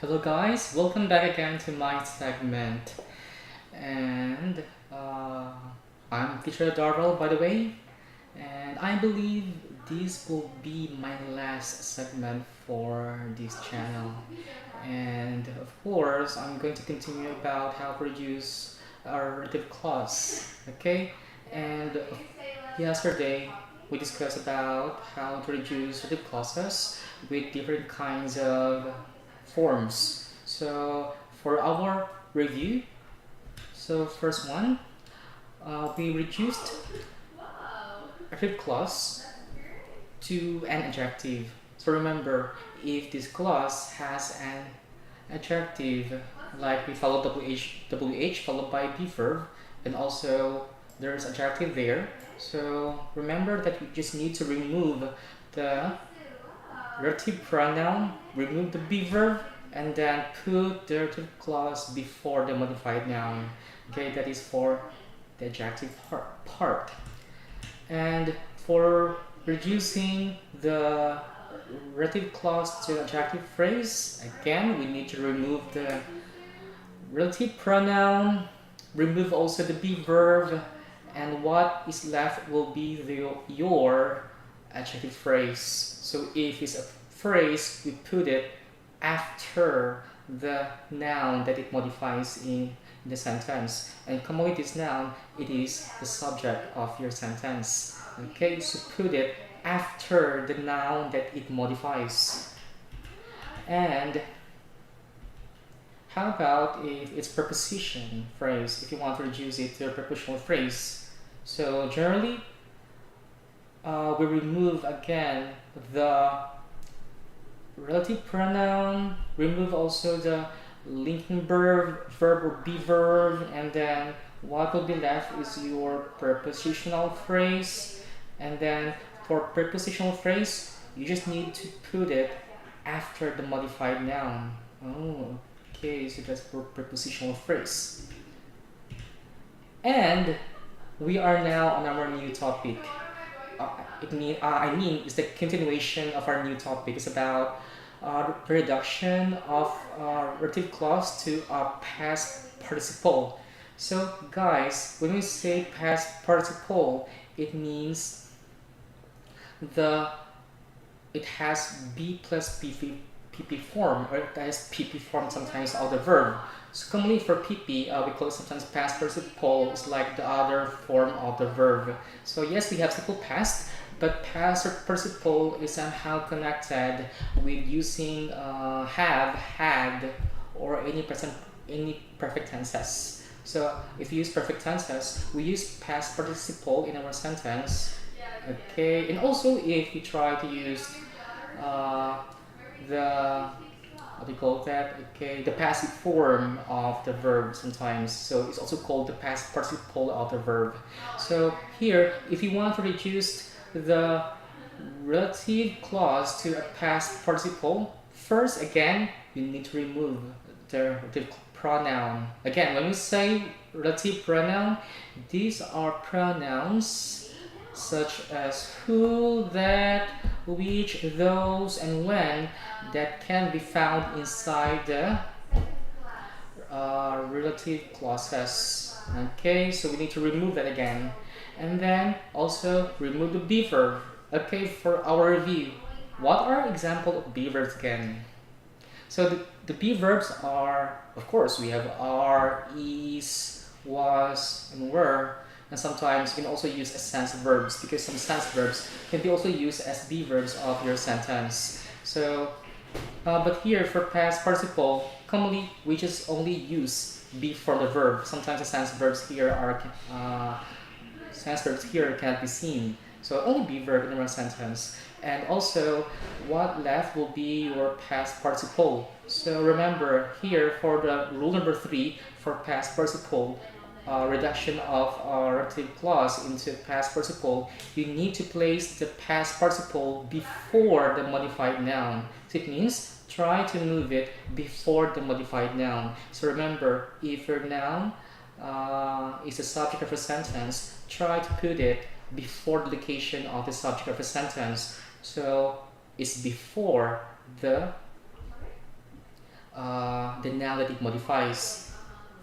Hello guys, welcome back again to my segment. And I'm Teacher Darrell, by the way, and I believe this will be my last segment for this channel. And of course, I'm going to continue about how to use a relative clause. Okay, and yesterday we discussed about how to reduce relative clauses with different kinds of forms. So for our review, so first one, we reduced relative clause to an adjective. So remember, if this clause has an adjective, like we follow WH followed by be verb, and also there's adjective there. So remember that we just need to remove the relative pronoun, remove the be verb, and then put the relative clause before the modified noun. Okay, that is for the adjective part. And for reducing the relative clause to adjective phrase, again, we need to remove the relative pronoun, remove also the be verb, and what is left will be your adjective phrase. So if it's a phrase, we put it after the noun that it modifies in the sentence. And commonly this noun, it is the subject of your sentence. Okay, so put it after the noun that it modifies. And how about if it's preposition phrase, if you want to reduce it to a prepositional phrase? So generally, we remove again the relative pronoun, remove also the linking verb or be verb, and then what will be left is your prepositional phrase. And then for prepositional phrase, you just need to put it after the modified noun. Oh, okay, so that's for prepositional phrase. And we are now on our new topic. I mean, it's the continuation of our new topic. It's about reduction of relative clause to a past participle. So, guys, when we say past participle, it means it has be plus PP form, or it has PP form sometimes of the verb. So commonly for PP, we call it sometimes past participle. It's like the other form of the verb. So yes, we have simple past, but past participle is somehow connected with using have, had, or any perfect tenses. So if you use perfect tenses, we use past participle in our sentence. Okay, and also if you try to use the what do you call that? Okay, the passive form of the verb sometimes. So it's also called the past participle of the verb. So here, if you want to reduce the relative clause to a past participle, first again, you need to remove the relative pronoun. Again, when we say relative pronoun, these are pronouns such as who, that, which, those, and when that can be found inside the relative clauses. Okay, so we need to remove that again. And then also remove the be verb. Okay, for our review, what are example of be verbs again? So the be verbs are, of course, we have are, is, was, and were. And sometimes you can also use as sense verbs, because some sense verbs can be also used as be verbs of your sentence. So, but here for past participle, commonly we just only use be for the verb. Sometimes the sense verbs here can't be seen. So only be verb in our sentence. And also, what left will be your past participle. So remember here for the rule number 3 for past participle, reduction of relative clause into past participle, you need to place the past participle before the modified noun. So it means try to move it before the modified noun. So remember, if your noun is the subject of a sentence, try to put it before the location of the subject of a sentence. So it's before the the noun that it modifies.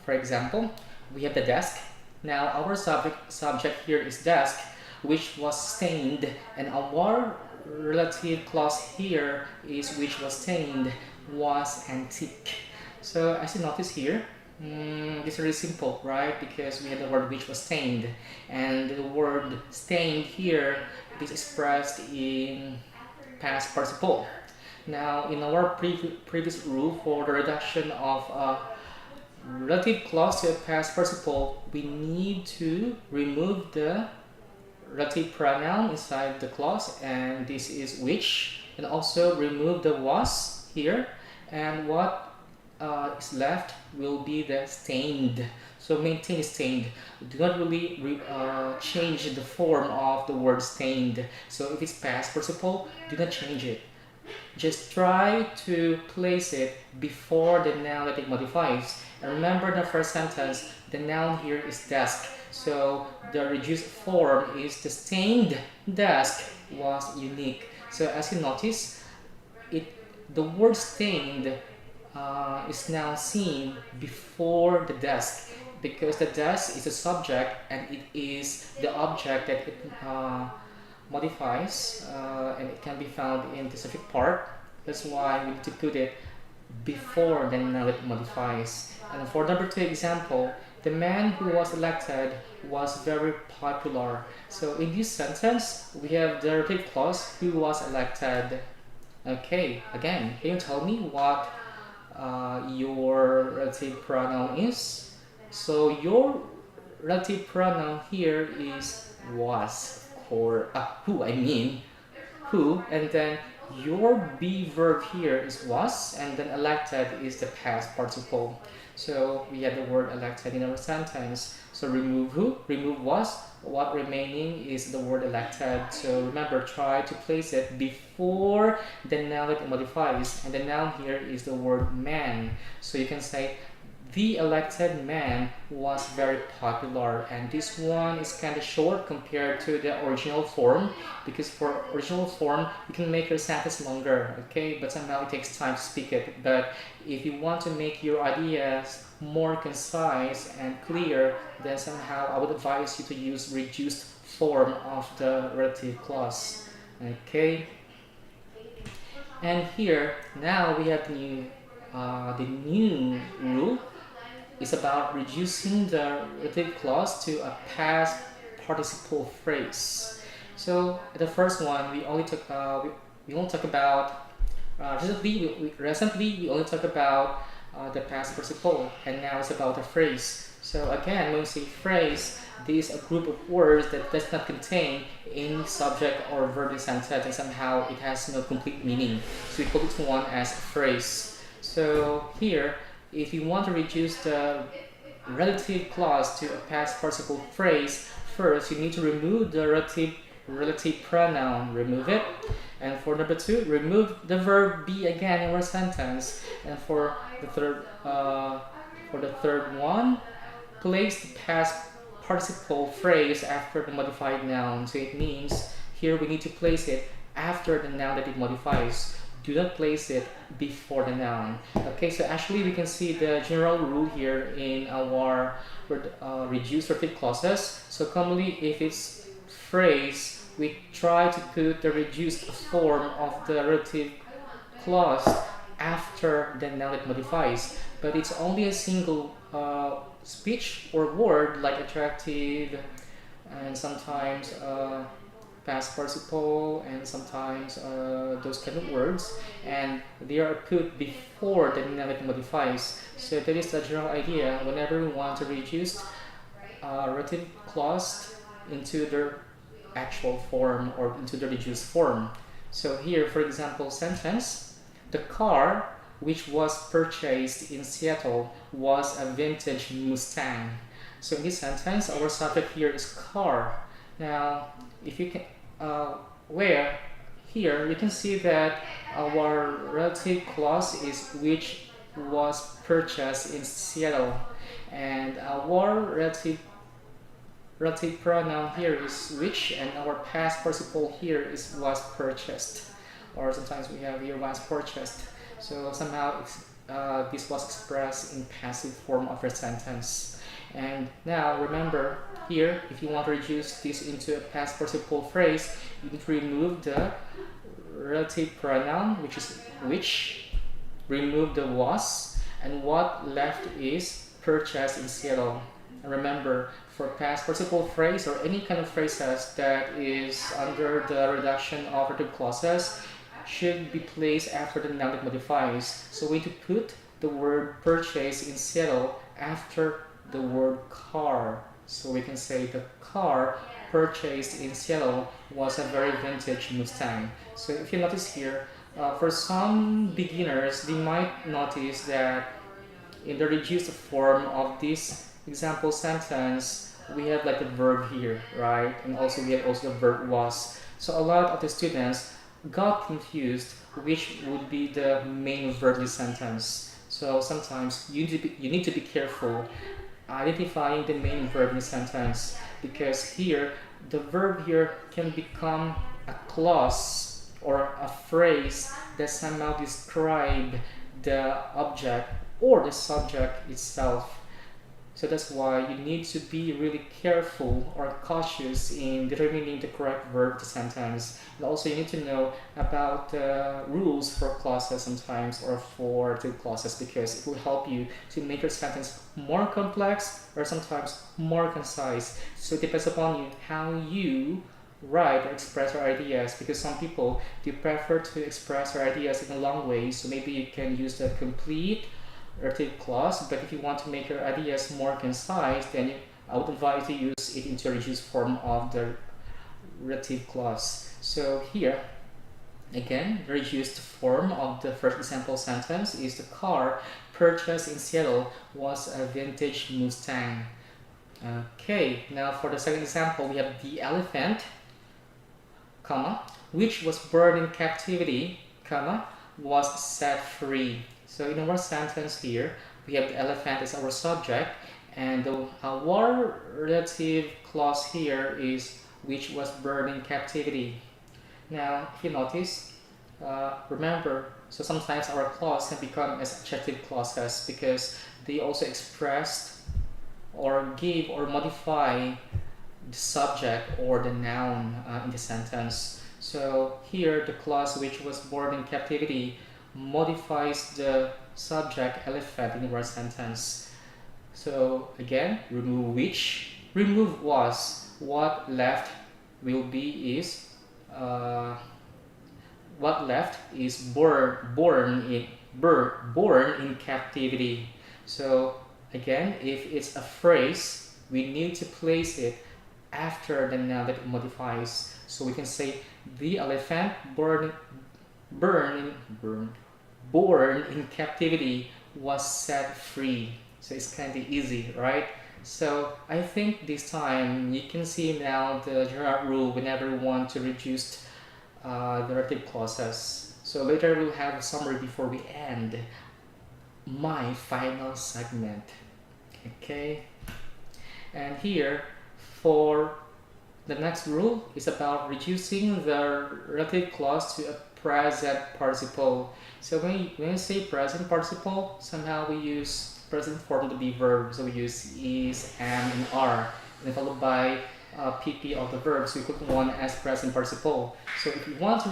For example, we have the desk. Now our subject here is desk, which was stained, and our relative clause here is which was stained, was antique. So as you notice here, it's really simple, right? Because we have the word which was stained, and the word stained here is expressed in past participle. Now, in our previous rule for the reduction of a relative clause to a past participle, we need to remove the relative pronoun inside the clause, and this is which, and also remove the was here, and what is left will be the stained. So maintain stained. Do not really change the form of the word stained. So if it's past participle, do not change it. Just try to place it before the noun that it modifies. And remember the first sentence, the noun here is desk. So the reduced form is the stained desk was unique. So as you notice, the word stained is now seen before the desk, because the desk is a subject and it is the object that it modifies, and it can be found in the specific part. That's why we need to put it before the noun it modifies. And for number 2 example, the man who was elected was very popular. So in this sentence, we have the relative clause who was elected. Okay, again, can you tell me what your relative pronoun is? So your relative pronoun here is was, or who, who, and then your be verb here is was, and then elected is the past participle. So we have the word elected in our sentence. So remove who, remove was, what remaining is the word elected. So remember, try to place it before the noun that it modifies, and the noun here is the word man. So you can say the elected man was very popular, and this one is kind of short compared to the original form, because for original form you can make your sentence longer, okay, but somehow it takes time to speak it. But if you want to make your ideas more concise and clear, then somehow I would advise you to use reduced form of the relative clause. Okay, and here now we have the new rule is about reducing the relative clause to a past participle phrase. So the first one we only talk about recently we only talk about the past participle, and now it's about a phrase. So again, when we say phrase, this is a group of words that does not contain any subject or verb in sentence, and somehow it has no complete meaning. So we call it one as phrase. So here, if you want to reduce the relative clause to a past participle phrase, first you need to remove the relative pronoun, remove it. And for number 2, remove the verb be again in our sentence. And for the third one, place the past participle phrase after the modified noun. So it means here we need to place it after the noun that it modifies. Do not place it before the noun. Okay, so actually we can see the general rule here in our reduced relative clauses. So commonly, if it's phrase, we try to put the reduced form of the relative clause after the noun that modifies. But it's only a single speech or word like attractive, and sometimes past participle, and sometimes those kind of words, and they are put before the noun that modifies. So that is the general idea whenever we want to reduce relative clause into their actual form or into the reduced form. So here, for example, sentence, the car which was purchased in Seattle was a vintage Mustang. So in this sentence, our subject here is car. Now, if you can, where here you can see that our relative clause is which was purchased in Seattle, and our relative pronoun here is which, and our past participle here is was purchased, or sometimes we have here was purchased. So somehow this was expressed in passive form of a sentence. And now remember here, if you want to reduce this into a past participle phrase, you need to remove the relative pronoun, which, remove the was, and what left is purchased in Seattle. And remember, for past participle phrase or any kind of phrases that is under the reduction of relative clauses should be placed after the noun that modifies. So we need to put the word purchase in Seattle after the word car. So we can say the car purchased in Seattle was a very vintage Mustang. So if you notice here, for some beginners, they might notice that in the reduced form of this example sentence, we have like a verb here, right? And also we have also the verb was. So a lot of the students got confused which would be the main verb in the sentence. So sometimes you need to be careful identifying the main verb in the sentence, because here the verb here can become a clause or a phrase that somehow describe the object or the subject itself. So that's why you need to be really careful or cautious in determining the correct verb of the sentence. And also you need to know about the rules for clauses sometimes, or for the clauses, because it will help you to make your sentence more complex or sometimes more concise. So it depends upon you how you write or express your ideas, because some people do prefer to express their ideas in a long way. So maybe you can use the complete relative clause, but if you want to make your ideas more concise, then I would advise you to use it into a reduced form of the relative clause. So here, again, the reduced form of the first example sentence is the car purchased in Seattle was a vintage Mustang. Okay, now for the second example, we have the elephant, comma, which was burned in captivity, comma, was set free. So in our sentence here, we have the elephant as our subject, and our relative clause here is which was burned in captivity. Now, if you notice, remember, so sometimes our clause can become as adjective clauses because they also expressed or give or modify the subject or the noun in the sentence. So here, the clause which was born in captivity modifies the subject elephant in our sentence. So again, remove which, remove was, what left will be is what left is born in captivity. So again, if it's a phrase, we need to place it after the noun that it modifies. So we can say the elephant born in captivity was set free. So it's kind of easy, right? So I think this time you can see now the general rule whenever we want to reduce the relative clauses. So later we'll have a summary before we end my final segment. Okay, and here for the next rule is about reducing the relative clause to a present participle. So when you say present participle, somehow we use present form to be verb. So we use is, am, and are, and followed by PP of the verb. So we put one as present participle. So if you want to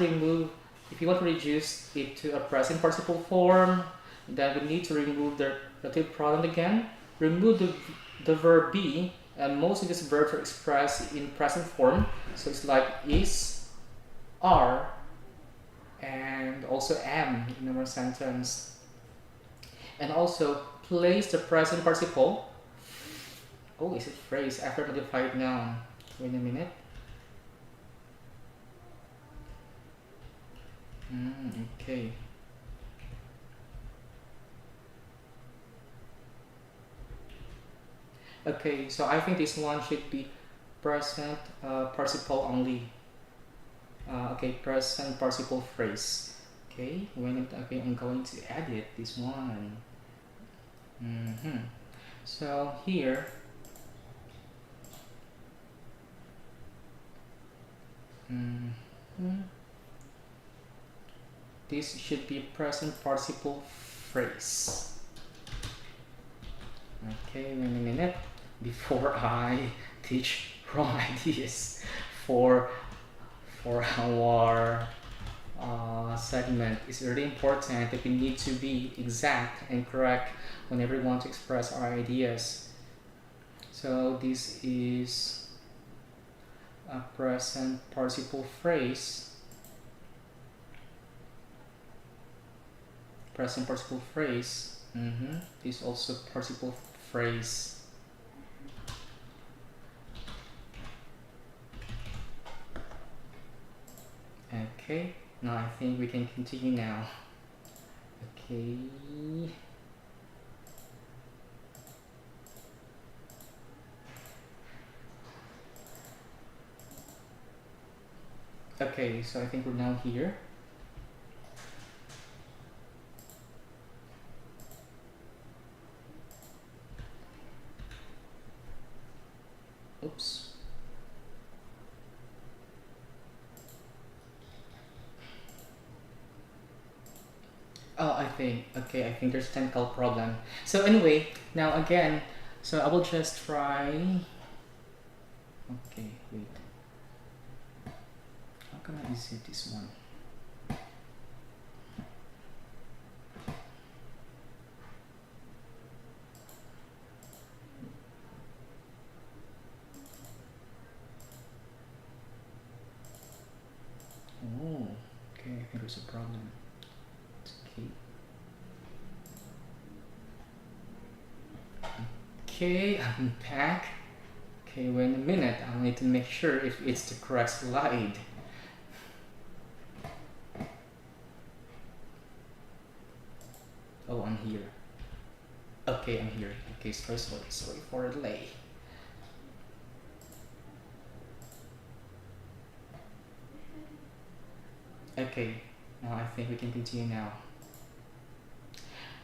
reduce it to a present participle form, then we need to remove the relative pronoun again, remove the verb be, and most of these verbs are expressed in present form. So it's like is, are, and also am in our sentence. And also place the present participle, oh, is it phrase after modified noun? Wait a minute. Okay. Okay, so I think this one should be present participle only. Okay, present participle phrase. Okay, okay, I'm going to edit this one. So here, this should be present participle phrase. Okay, wait a minute before I teach wrong ideas for our segment. It's really important that we need to be exact and correct whenever we want to express our ideas. So this is a present participle phrase. Present participle phrase. This is also participle phrase. Okay, now I think we can continue now. Okay. Okay, so I think we're now here. Oops. Oh, I think there's a technical problem. So anyway, now again, so I will just try. Okay, wait. How can I visit this one? Oh, okay, I think there's a problem. Okay. Okay, I'm back. Okay, wait a minute. I need to make sure if it's the correct slide. Oh, I'm here. Okay, I'm here. Okay, sorry for the delay. Okay, now I think we can continue now.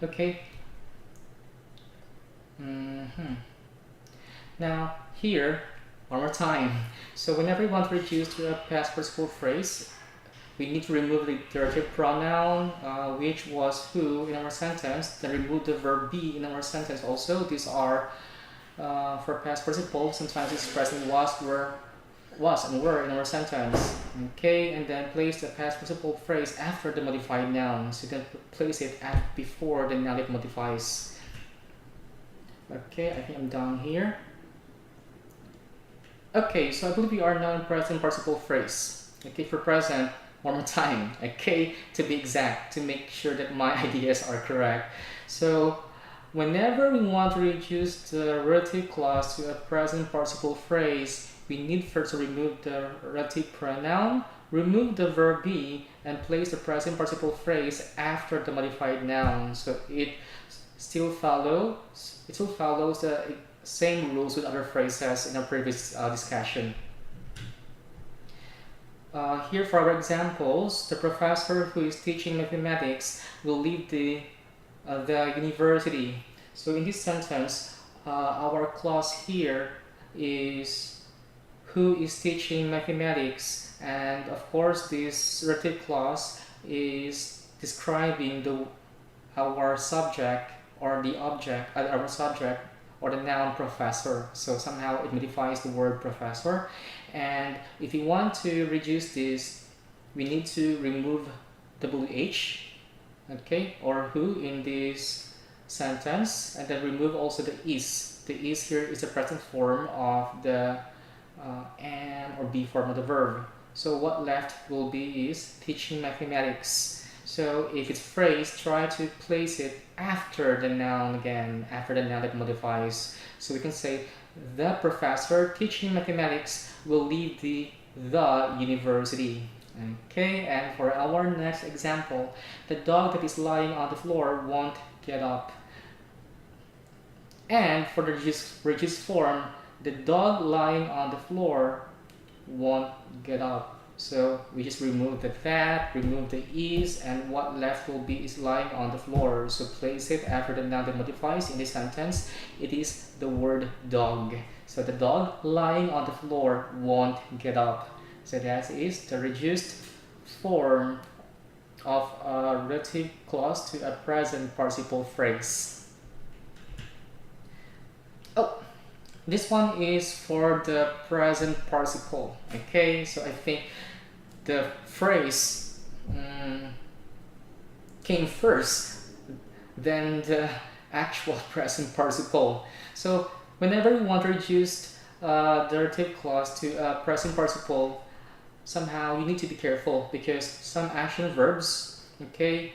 Okay. Now here, one more time. So whenever we want to reduce to a past participle phrase, we need to remove the directive pronoun, which was who in our sentence, then remove the verb be in our sentence also. These are for past participle, sometimes expressing was and were in our sentence. Okay, and then place the past participle phrase after the modified noun. So you can place it before the noun that modifies. Okay, I think I'm done here. Okay, so I believe we are now in present participle phrase. Okay, for present, one more time. Okay, to be exact, to make sure that my ideas are correct. So whenever we want to reduce the relative clause to a present participle phrase, we need first to remove the relative pronoun, remove the verb be, and place the present participle phrase after the modified noun. So it still follows the same rules with other phrases in our previous discussion. Here for our examples, the professor who is teaching mathematics will leave the university. So in this sentence, our clause here is who is teaching mathematics, and of course this relative clause is describing our subject or the object, our subject or the noun professor. So somehow it modifies the word professor. And if you want to reduce this, we need to remove WH, okay, or who in this sentence, and then remove also the is. The is here is the present form of the and or be form of the verb. So what left will be is teaching mathematics. So if it's phrase, try to place it after the noun again, after the noun that modifies. So we can say the professor teaching mathematics will leave the university. Okay, and for our next example, the dog that is lying on the floor won't get up. And for the reduced form, the dog lying on the floor won't get up. So we just remove the that, remove the is, and what left will be is lying on the floor. So place it after the noun that modifies. In this sentence, it is the word dog. So the dog lying on the floor won't get up. So that is the reduced form of a relative clause to a present participle phrase. Oh, this one is for the present participle. Okay, so I think the phrase came first than the actual present participle. So whenever you want to reduce the relative clause to a present participle, somehow you need to be careful because some action verbs, okay,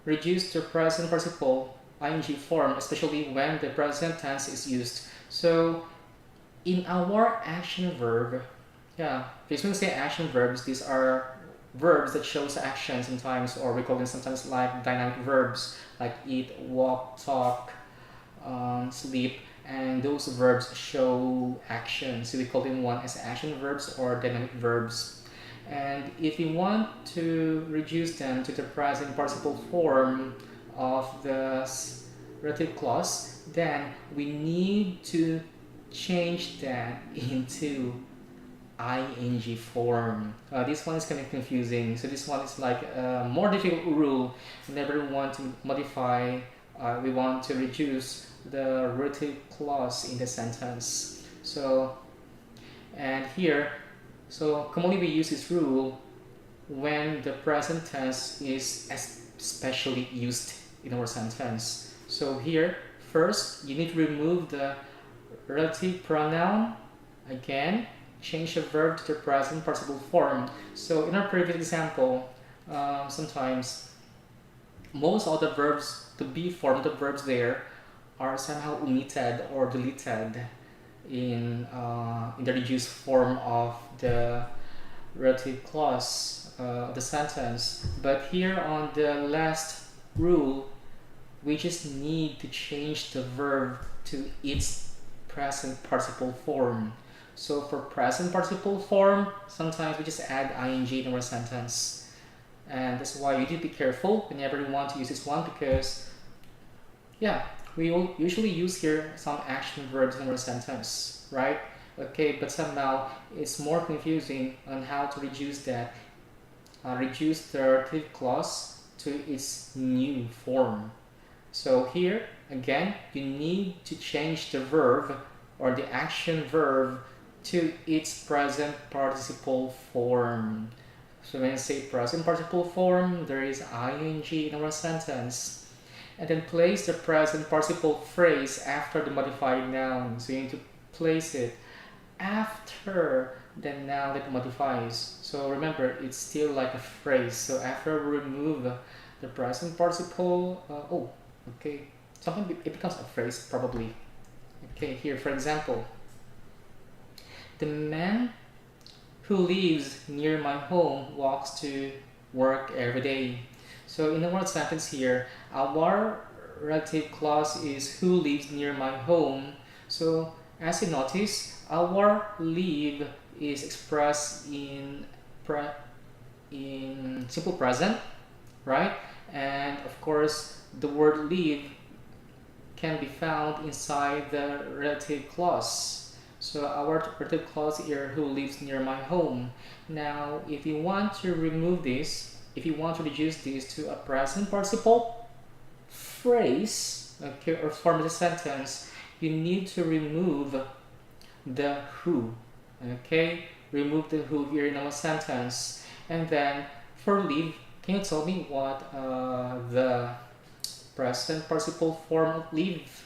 reduce to present participle ing form, especially when the present tense is used. So in our action verb, yeah, because when we say action verbs, these are verbs that shows action sometimes, or we call them sometimes like dynamic verbs, like eat, walk, talk, sleep, and those verbs show action. So we call them one as action verbs or dynamic verbs. And if you want to reduce them to the present participle form of the relative clause, then we need to change that into ing form. This one is kind of confusing. So this one is like a more difficult rule whenever we want to modify, we want to reduce the relative clause in the sentence. So, and here, so commonly we use this rule when the present tense is especially used in our sentence. So here, first, you need to remove the relative pronoun. Again, change the verb to the present participle form. So in our previous example, sometimes most of the verbs, the be form of the verbs there, are somehow omitted or deleted in the reduced form of the relative clause of the sentence. But here on the last rule, we just need to change the verb to its present participle form. So for present participle form, sometimes we just add ing in our sentence. And that's why you need to be careful whenever you want to use this one, because yeah, we will usually use here some action verbs in our sentence, right? Okay, but somehow it's more confusing on how to reduce that, reduce the relative clause to its new form. So here, again, you need to change the verb or the action verb to its present participle form. So when I say present participle form, there is ing in our sentence. And then place the present participle phrase after the modified noun. So you need to place it after the noun that modifies. So remember, it's still like a phrase. So after we remove the present participle, okay, something it becomes a phrase probably. Okay, here for example, the man who lives near my home walks to work every day. So in the word sentence here, our relative clause is who lives near my home. So as you notice, our live is expressed in simple present, right? And of course, the word live can be found inside the relative clause. So our relative clause here, who lives near my home. Now, if you want to remove this, if you want to reduce this to a present participle phrase, okay, or form of the sentence, you need to remove the who. Okay, remove the who here in our sentence. And then for live, can you tell me what the present participle form of live?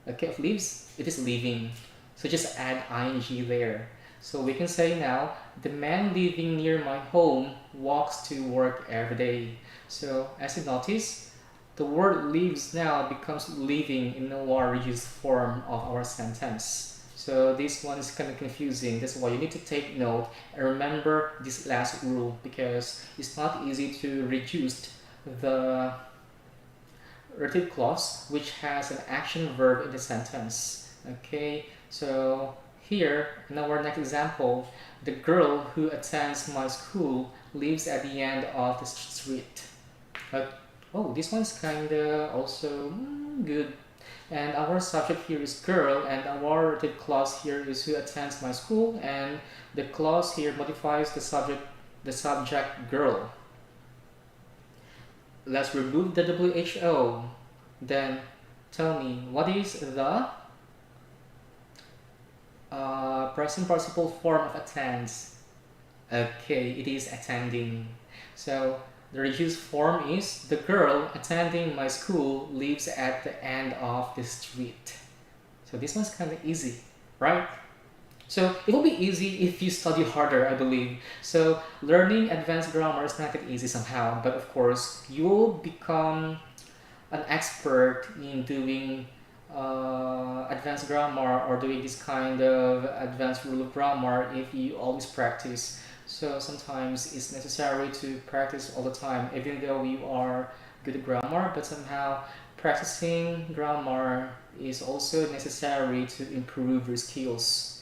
Okay, of lives, it is living. So just add ing there. So we can say now, the man living near my home walks to work every day. So as you notice, the word lives now becomes living in the more reduced form of our sentence. So this one is kind of confusing. That's why you need to take note and remember this last rule, because it's not easy to reduce the relative clause which has an action verb in the sentence. Okay, so here in our next example, the girl who attends my school lives at the end of the street. Oh, this one's kinda also good. And our subject here is girl, and our relative clause here is who attends my school, and the clause here modifies the subject girl. let's remove the WHO. Then tell me, what is the present participle form of attends? Okay, it is attending. So the reduced form is the girl attending my school lives at the end of the street. So this one's kind of easy, right? So it will be easy if you study harder, I believe. So learning advanced grammar is not that easy somehow, but of course you will become an expert in doing advanced grammar or doing this kind of advanced rule of grammar if you always practice. So sometimes it's necessary to practice all the time, even though you are good at grammar, but somehow practicing grammar is also necessary to improve your skills.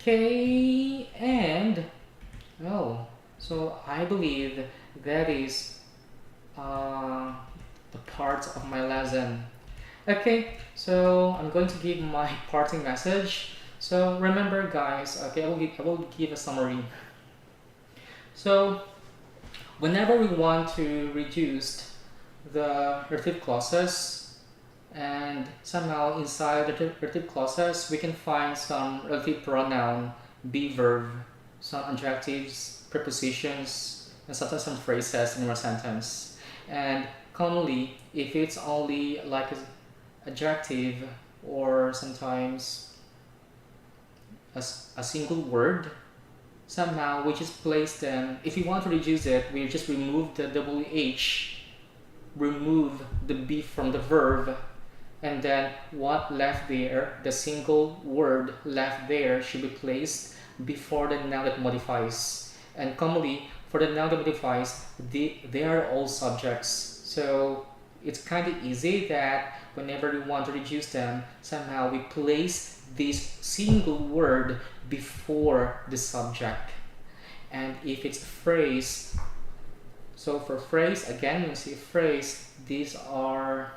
Okay, and oh, so I believe that is the part of my lesson. Okay, so I'm going to give my parting message. So remember, guys. Okay, I will give a summary. So whenever we want to reduce the relative clauses, and somehow inside the relative clauses we can find some relative pronoun, be verb, some adjectives, prepositions, and sometimes some phrases in our sentence. And commonly, if it's only like an adjective or sometimes a single word, somehow we just place them. If we want to reduce it, we just remove the WH, remove the be from the verb, and then what left there, the single word left there, should be placed before the noun that modifies. And commonly, for the noun that modifies, they are all subjects. So it's kind of easy that whenever we want to reduce them, somehow we place this single word before the subject. And if it's a phrase, so for phrase, again, when you see phrase, these are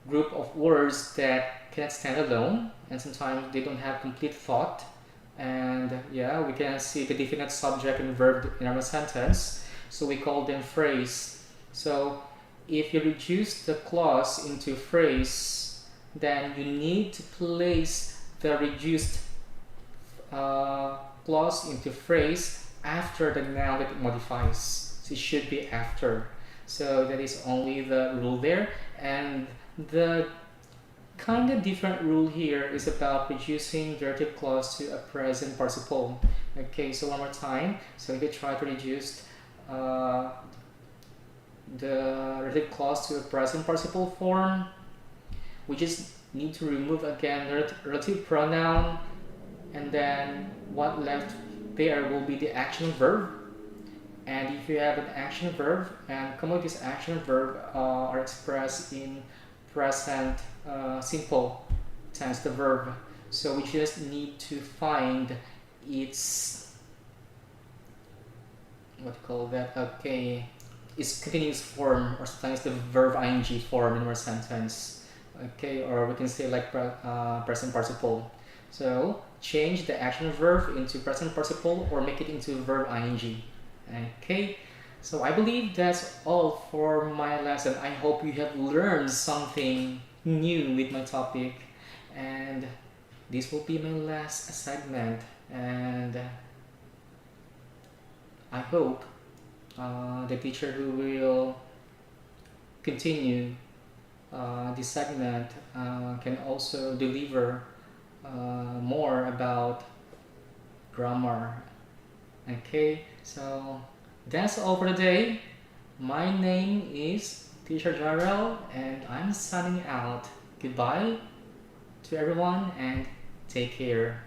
group of words that cannot stand alone, and sometimes they don't have complete thought. And yeah, we can see the definite subject and verb in our sentence, so we call them phrase. So if you reduce the clause into phrase, then you need to place the reduced clause into phrase after the noun that it modifies. So it should be after. So that is only the rule there. And the kind of different rule here is about reducing the relative clause to a present participle. Okay, so one more time. So if you try to reduce the relative clause to a present participle form, we just need to remove again the relative pronoun, and then what left there will be the action verb. And if you have an action verb, and commonly this action verb are expressed in present simple tense, the verb. So we just need to find its, what do you call that? Okay, its continuous form, or sometimes the verb ing form in our sentence. Okay, or we can say like present participle. So change the action verb into present participle or make it into verb ing. Okay, so I believe that's all for my lesson. I hope you have learned something new with my topic, and this will be my last segment, and I hope the teacher who will continue this segment can also deliver more about grammar. Okay, so that's all for today. My name is Teacher Jarrell, and I'm signing out. Goodbye to everyone, and take care.